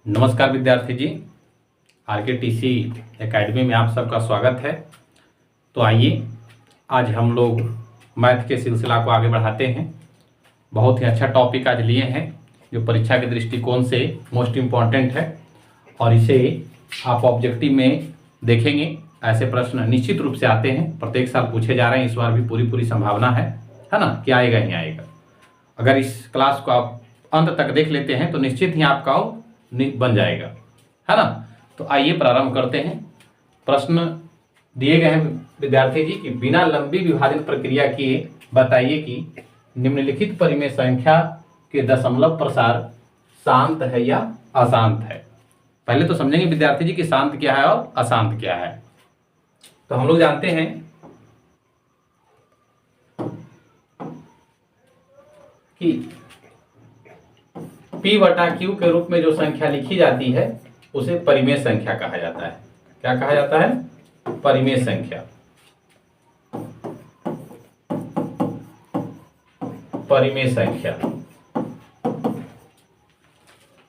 नमस्कार विद्यार्थी जी, RKTC academy में आप सबका स्वागत है। तो आइए आज हम लोग मैथ के सिलसिला को आगे बढ़ाते हैं। बहुत ही अच्छा टॉपिक आज लिए हैं जो परीक्षा के दृष्टिकोण से मोस्ट इम्पॉर्टेंट है और इसे आप ऑब्जेक्टिव में देखेंगे। ऐसे प्रश्न निश्चित रूप से आते हैं, प्रत्येक साल पूछे जा रहे हैं। इस बार भी पूरी संभावना है ना कि आएगा ही आएगा। अगर इस क्लास को आप अंत तक देख लेते हैं तो निश्चित ही आपका बन जाएगा, है ना। तो आइए प्रारंभ करते हैं। प्रश्न दिए गए हैं विद्यार्थी जी कि बिना लंबी विभाजन प्रक्रिया किए बताइए कि निम्नलिखित परिमेय संख्या के दशमलव प्रसार शांत है या अशांत है। पहले तो समझेंगे विद्यार्थी जी कि शांत क्या है और अशांत क्या है। तो हम लोग जानते हैं कि P बटा Q के रूप में जो संख्या लिखी जाती है उसे परिमेय संख्या कहा जाता है। क्या कहा जाता है? परिमेय संख्या। परिमेय संख्या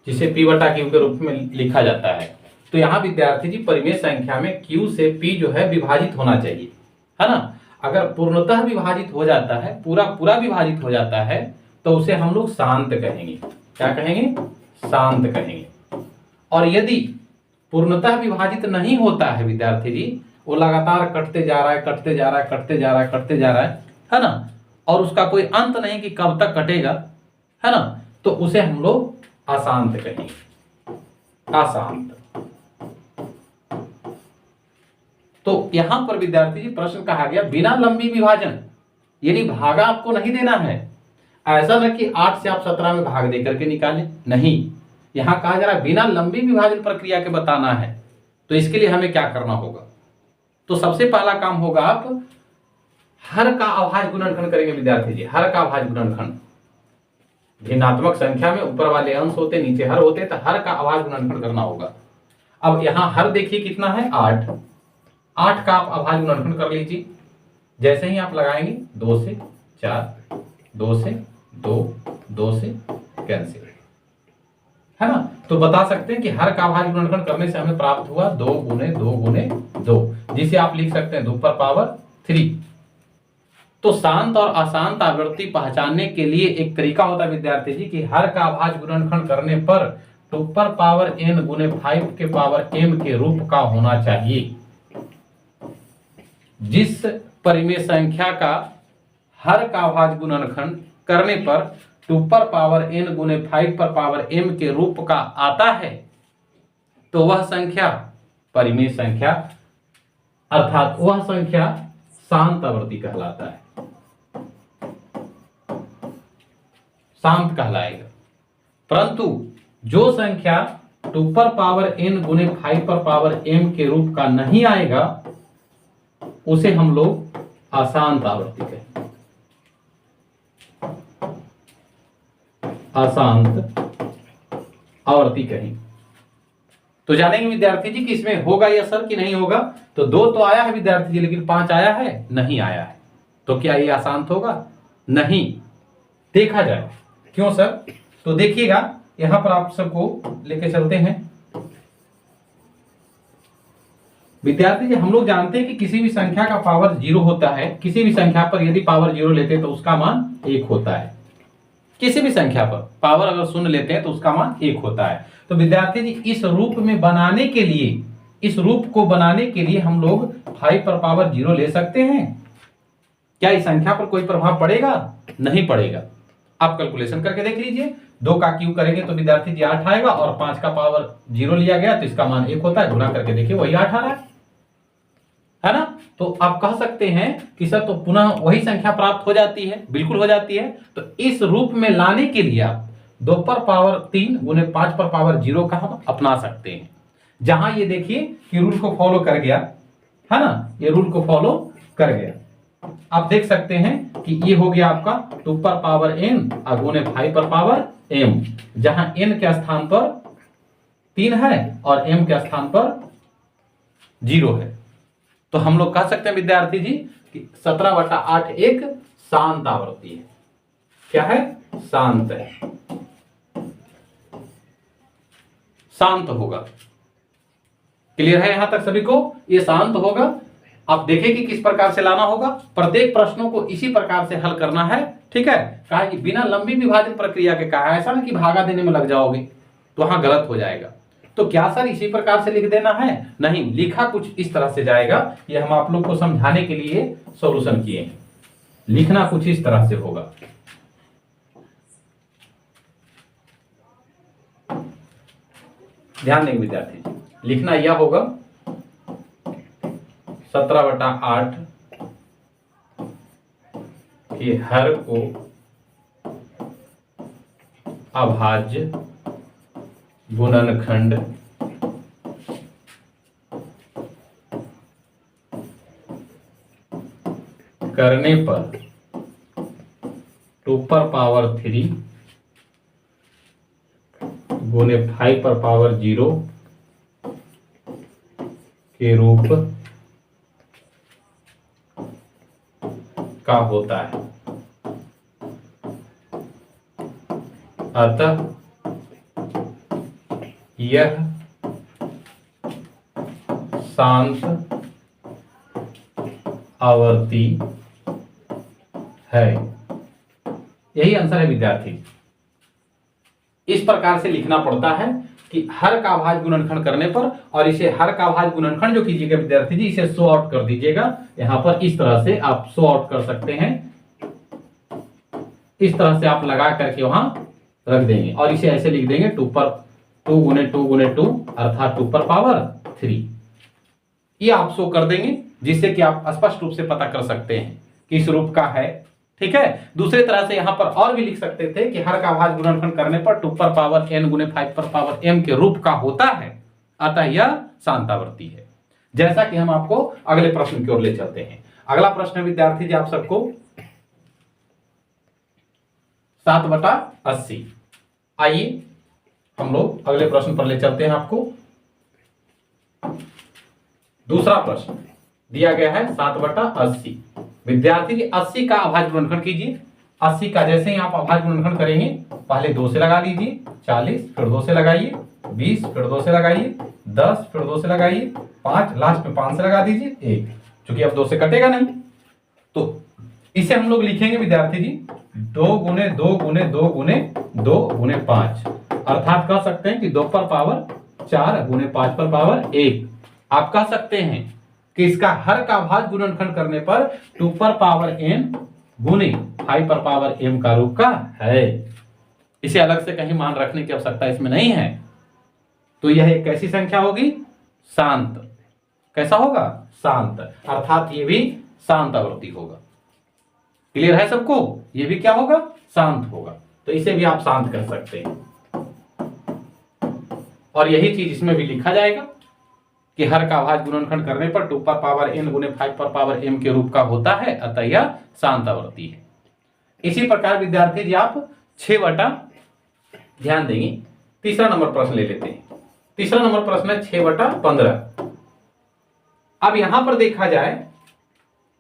जिसे P बटा Q के रूप में लिखा जाता है। तो यहाँ विद्यार्थी जी परिमेय संख्या में Q से P जो है विभाजित होना चाहिए, है ना। अगर पूर्णतः विभाजित हो जाता है, पूरा विभाजित हो जाता है तो उसे हम लोग शांत कहेंगे। क्या कहेंगे? शांत कहेंगे। और यदि पूर्णतः विभाजित नहीं होता है विद्यार्थी जी, वो लगातार कटते जा रहा है ना, और उसका कोई अंत नहीं कि कब तक कटेगा, है ना, तो उसे हम लोग अशांत कहेंगे। अशांत। तो यहां पर विद्यार्थी जी प्रश्न कहा गया बिना लंबी विभाजन, यानी भागा आपको नहीं देना है। ऐसा न कि 8 से आप 17 में भाग दे करके निकालें, नहीं। यहां कहा जा रहा है बिना लंबी विभाजन प्रक्रिया के बताना है। तो इसके लिए हमें क्या करना होगा? तो सबसे पहला काम होगा, आप हर का अभाज्य गुणनखंड करेंगे विद्यार्थी जी। हर का अभाज्य गुणनखंड, भिन्नात्मक संख्या में ऊपर वाले अंश होते नीचे हर होते, तो हर का अभाज्य गुणनखंड करना होगा। अब यहां हर देखिए कितना है? 8। 8 का आप अभाज्य गुणनखंड कर लीजिए। जैसे ही आप लगाएंगे 2 से 4, 2 से 2, 2 से कैंसिल, है ना। तो बता सकते हैं कि हर का अभाज्य गुणनखंड करने से हमें प्राप्त हुआ 2 गुने 2 गुने 2, जिसे आप लिख सकते हैं 2 पर पावर 3। तो शांत और अशांत आवृत्ति पहचानने के लिए एक तरीका होता है विद्यार्थी जी कि हर का अभाज्य गुणनखंड करने पर 2 पर पावर n गुने 5 के पावर m के रूप का होना चाहिए। जिस परिमेय संख्या का हर का अभाज्य गुणनखंड करने पर 2 पर पावर n गुने 5 पर पावर m के रूप का आता है तो वह संख्या परिमेय संख्या, अर्थात वह संख्या शांत आवृत्ति कहलाता है, शांत कहलाएगा। परंतु जो संख्या 2 पर पावर n गुने 5 पर पावर m के रूप का नहीं आएगा उसे हम लोग अशांत आवृत्ति कहेंगे। अशांत आवृत्ति कहेंगे। तो जानेंगे विद्यार्थी जी कि इसमें होगा यह सर कि नहीं होगा। तो 2 तो आया है विद्यार्थी जी, लेकिन 5 आया है? नहीं आया है। तो क्या ये अशांत होगा? नहीं। देखा जाए क्यों सर? तो देखिएगा, यहां पर आप सबको लेके चलते हैं विद्यार्थी जी। हम लोग जानते हैं कि किसी भी संख्या का पावर 0 होता है। किसी भी संख्या पर यदि पावर 0 लेते हैं तो उसका मान 1 होता है। किसी भी संख्या पर पावर अगर 0 लेते हैं तो उसका मान 1 होता है। तो विद्यार्थी जी इस रूप में बनाने के लिए, इस रूप को बनाने के लिए हम लोग 5 पर पावर 0 ले सकते हैं। क्या इस संख्या पर कोई प्रभाव पड़ेगा? नहीं पड़ेगा। आप कैलकुलेशन करके देख लीजिए। 2 का क्यूब करेंगे तो विद्यार्थी जी 8 आएगा, और 5 का पावर 0 लिया गया तो इसका मान 1 होता है। गुणा करके देखिए वही 8 आ रहा है ना। तो आप कह सकते हैं कि सर तो पुनः वही संख्या प्राप्त हो जाती है। बिल्कुल हो जाती है। तो इस रूप में लाने के लिए आप 2 पर पावर 3 गुने 5 पर पावर 0 का हम अपना सकते हैं। जहां ये देखिए कि रूल को फॉलो कर गया, है ना, ये रूल को फॉलो कर गया। आप देख सकते हैं कि ये हो गया आपका 2 पर पावर n गुने 5 पर पावर m, जहां n के स्थान पर 3 है और m के स्थान पर 0 है। तो हम लोग कह सकते हैं विद्यार्थी जी कि 17/8 एक शांत आवृत्ति है। क्या है? शांत है। शांत होगा। क्लियर है यहां तक सभी को? ये शांत होगा। आप देखें कि किस प्रकार से लाना होगा। प्रत्येक प्रश्नों को इसी प्रकार से हल करना है, ठीक है। कहा कि बिना लंबी विभाजन प्रक्रिया के, कहा ऐसा ना कि भागा देने में लग जाओगे तो वहां गलत हो जाएगा। तो क्या सर इसी प्रकार से लिख देना है? नहीं, लिखा कुछ इस तरह से जाएगा। ये हम आप लोग को समझाने के लिए सॉल्यूशन किए हैं। लिखना कुछ इस तरह से होगा। ध्यान देंगे विद्यार्थी, लिखना यह होगा 17/8 कि हर को अभाज्य गुणनखंड करने पर 2⁻³ गुने 5⁻0 के रूप का होता है। अतः यह शांत आवर्ती है। यही आंसर है विद्यार्थी। इस प्रकार से लिखना पड़ता है कि हर का अभाज्य गुणनखंड करने पर, और इसे हर का अभाज्य गुणनखंड जो कीजिएगा विद्यार्थी जी, इसे शो आउट कर दीजिएगा। यहां पर इस तरह से आप शो आउट कर सकते हैं। इस तरह से आप लगा करके वहां रख देंगे और इसे ऐसे लिख देंगे 2 गुने 2 अर्थात 2⁻3। ये आप शो कर देंगे जिससे कि आप स्पष्ट रूप से पता कर सकते हैं किस रूप का है, ठीक है। दूसरी तरह से यहां पर और भी लिख सकते थे कि हर का अभाज्य गुणनखंड करने पर 2n गुने 5m के रूप का होता है, अतः यह शांतावर्ती है। जैसा कि हम आपको अगले प्रश्न की ओर ले चलते हैं। अगला प्रश्न विद्यार्थी जी आप सबको 7/80। आइए हम लोग अगले प्रश्न पर ले चलते हैं आपको। दूसरा प्रश्न दिया गया है 7/80। विद्यार्थी जी 80 का अभाज्य गुणनखंड कीजिए। 80 का जैसे ही आप अभाज्य गुणनखंड करेंगे, पहले 2 से लगा लीजिए, 40 फिर 2 से लगाइए, 20 फिर 2 से लगाइए, 10 फिर 2 से लगाइए, 5 लास्ट में 5 से लगा दीजिए, 1। चूंकि अब 2 से कटेगा नहीं तो इसे हम लोग लिखेंगे विद्यार्थी जी 2 गुने 2 गुने 2 गुने 2 गुने 5, अर्थात कह सकते हैं कि 2⁻4 गुने 5⁻1। आप कह सकते हैं कि इसका हर का अभाज्य गुणनखंड करने पर 2n गुने 5m का रूप का है। इसे अलग से कहीं मान रखने की आवश्यकता इसमें नहीं है। तो यह एक कैसी संख्या होगी? शांत। कैसा होगा? शांत, अर्थात ये भी शांत आवर्ती होगा। क्लियर है सबको? ये भी क्या होगा? शांत होगा। तो इसे भी आप शांत कर सकते हैं और यही चीज इसमें भी लिखा जाएगा कि हर का अभाज्य गुणनखंड करने पर 2n गुने 5m के रूप का होता है, अतः यह शांत आवर्ती है। इसी प्रकार विद्यार्थी जी आप 6 ध्यान देंगे। तीसरा नंबर प्रश्न ले लेते हैं। तीसरा नंबर प्रश्न है 6/15। अब यहां पर देखा जाए,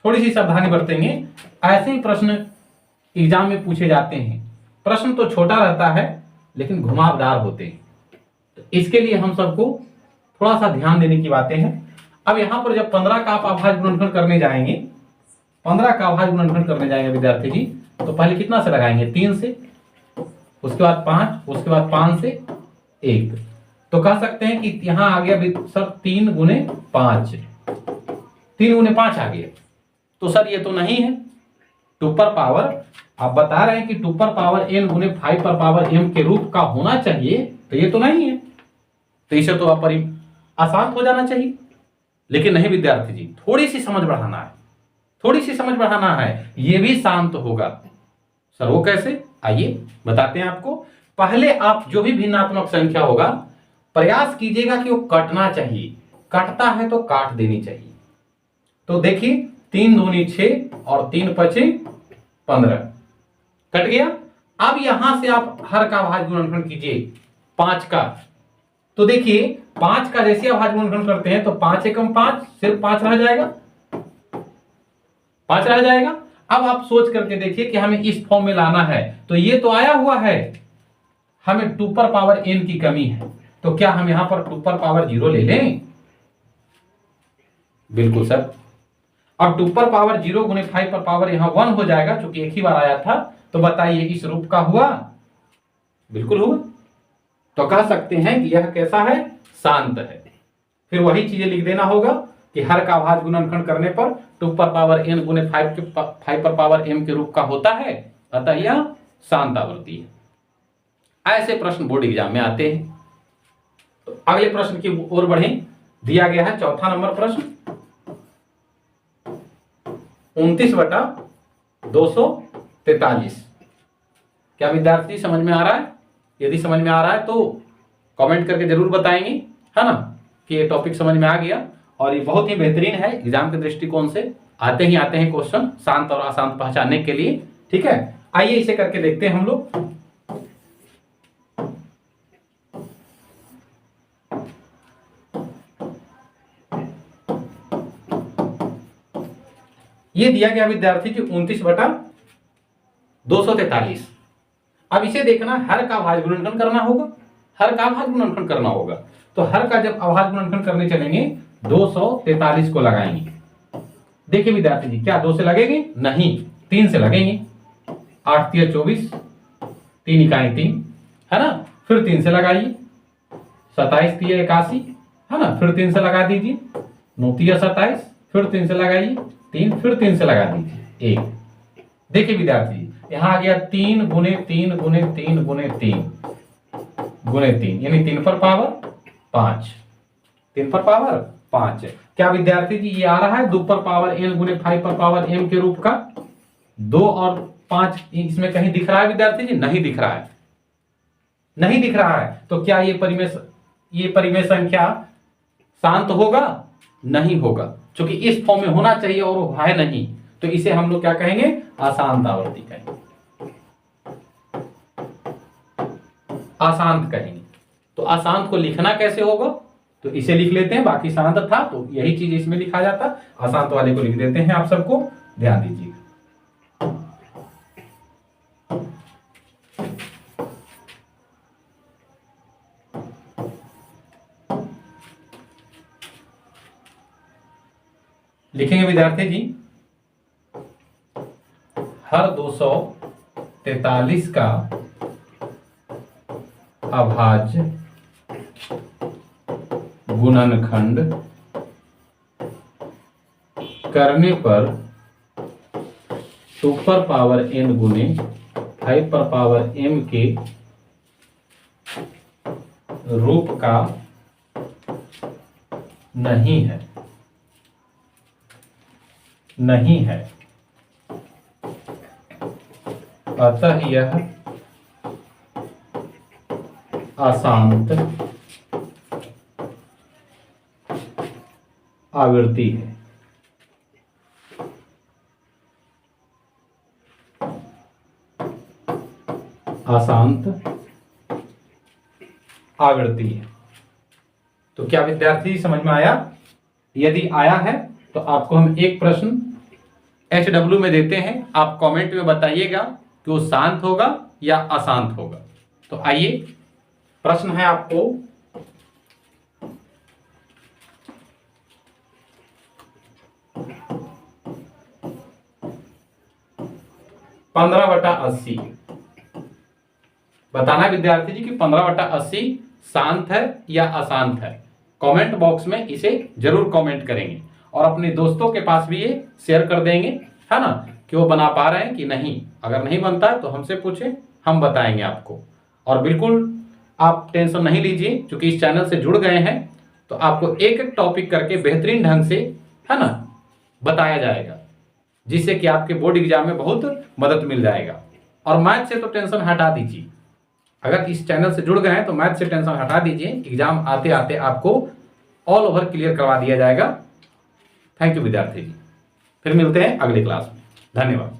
थोड़ी सी सावधानी बरतेंगे। ऐसे ही प्रश्न एग्जाम में पूछे जाते हैं। प्रश्न तो छोटा रहता है लेकिन घुमावदार होते हैं। तो इसके लिए हम सबको थोड़ा सा ध्यान देने की बातें हैं। अब यहां पर जब 15 का आप अभाज्य गुणनखंड करने जाएंगे, 15 का अभाज्य गुणनखंड करने जाएंगे विद्यार्थी जी, तो पहले कितना से लगाएंगे? 3 से, उसके बाद 5, उसके बाद 5 से 1। तो कह सकते हैं कि यहां आ गया सर 3 गुने 5, 3 गुने 5 आ गया। तो सर ये तो नहीं है। 2 आप बता रहे हैं कि 2n गुने 5m के रूप का होना चाहिए, तो ये तो नहीं है। तो इसे तो आप आसान हो जाना चाहिए, लेकिन नहीं विद्यार्थी जी, थोड़ी सी समझ बढ़ाना है, थोड़ी सी समझ बढ़ाना है। ये भी शांत होगा। सर वो कैसे? आइए बताते हैं आपको। पहले आप जो भी भिन्नात्मक संख्या होगा, प्रयास कीजिएगा कि वो कटना चाहिए। कटता है तो काट देनी चाहिए। तो देखिए 3 दूनी 6 और 3 पचे 15, कट गया। अब यहां से आप हर का अभाज्य गुणनखंड कीजिए 5 का। तो देखिए 5 का जैसे अभाज्य गुणनखंड करते हैं तो 5 एकम 5, सिर्फ 5 रह जाएगा, 5 रह जाएगा। अब आप सोच करके देखिए कि हमें इस फॉर्म में लाना है, तो ये तो आया हुआ है, हमें 2n की कमी है। तो क्या हम यहां पर 2 पर पावर 0 ले लें? बिल्कुल सर। अब 2 पर पावर 0 गुने 5 पर पावर यहां 1 हो जाएगा, क्योंकि एक ही बार आया था। तो बताइए इस रूप का हुआ? बिल्कुल हुआ। तो कह सकते हैं कि यह कैसा है? शांत है। फिर वही चीजें लिख देना होगा कि हर का अभाज्य गुणनखंड करने पर 2 पर पावर n गुने 5 पर पावर m के रूप का होता है, अतः यह शांत आवृत्ति है। ऐसे प्रश्न बोर्ड एग्जाम में आते हैं। तो अगले प्रश्न की ओर बढ़ें। दिया गया है चौथा नंबर प्रश्न, 29/243। क्या विद्यार्थी समझ में आ रहा है? यदि समझ में आ रहा है तो कमेंट करके जरूर बताएंगे, है ना, कि ये टॉपिक समझ में आ गया। और ये बहुत ही बेहतरीन है एग्जाम के दृष्टिकोण से। आते हैं क्वेश्चन शांत और अशांत पहचानने के लिए। ठीक है, आइए इसे करके देखते हैं हम लोग। ये दिया गया विद्यार्थी की 29/243। अब इसे देखना, हर का अभाज्य गुणनखंड करना होगा। हर का अभाज्य गुणनखंड करना होगा। तो हर का जब अभाज्य गुणनखंड करने चलेंगे 243 को लगाएंगे। देखिए विद्यार्थी जी, क्या 2 से लगेंगे? नहीं, 3 से लगेंगे। 8 तिया 24, 3 इकाई 3, है ना। फिर 3 से लगाइए। 27 तिया 81, है ना। फिर 3 से लगा दीजिए। 9 तिया 27, फिर 3 से लगाइए 3, फिर 3 से लगा दीजिए 1। देखिए विद्यार्थी, यहां आ गया 3 गुने 3 गुने 3 गुने 3 गुने 3, यानी 3 पर पावर 5। 3 पर पावर 5 है। क्या विद्यार्थी जी ये आ रहा है 2 पर पावर n गुने 5 पर पावर m के रूप का? 2 और 5 इसमें कहीं दिख रहा है विद्यार्थी जी? नहीं दिख रहा है। नहीं दिख रहा है। तो क्या ये परिमेय संख्या शांत होगा? नहीं होगा, क्योंकि इस फॉर्म में होना चाहिए और वो है नहीं। तो इसे हम लोग क्या कहेंगे? अशांत आवृत्ति कहेंगे, अशांत कहेंगे। तो अशांत को लिखना कैसे होगा? तो इसे लिख लेते हैं। बाकी शांत था तो यही चीज इसमें लिखा जाता। अशांत वाले को लिख देते हैं। आप सबको ध्यान दीजिए। लिखेंगे विद्यार्थी जी, हर 243 का अभाज्य गुणनखंड करने पर 2 पर पावर n गुने 5 पर पावर m के रूप का नहीं है। नहीं है, अतः यह अशांत आवृत्ति है। अशांत आवृत्ति है। तो क्या विद्यार्थी समझ में आया? यदि आया है तो आपको हम एक प्रश्न HW में देते हैं। आप कमेंट में बताइएगा कि वो शांत होगा या अशांत होगा। तो आइए, प्रश्न है आपको, पंद्रह बटा 80 बताना विद्यार्थी जी कि 15/80 शांत है या अशांत है। कमेंट बॉक्स में इसे जरूर कमेंट करेंगे और अपने दोस्तों के पास भी ये शेयर कर देंगे, है ना, कि वो बना पा रहे हैं कि नहीं। अगर नहीं बनता है तो हमसे पूछें, हम बताएंगे आपको। और बिल्कुल आप टेंशन नहीं लीजिए, क्योंकि इस चैनल से जुड़ गए हैं तो आपको एक एक टॉपिक करके बेहतरीन ढंग से, है ना, बताया जाएगा, जिससे कि आपके बोर्ड एग्जाम में बहुत मदद मिल जाएगा। और मैथ से तो टेंशन हटा दीजिए। अगर इस चैनल से जुड़ गए हैं तो मैथ से टेंशन हटा दीजिए। एग्जाम आते आते आपको ऑल ओवर क्लियर करवा दिया जाएगा। थैंक यू विद्यार्थी जी। फिर मिलते हैं अगली क्लास में। धन्यवाद।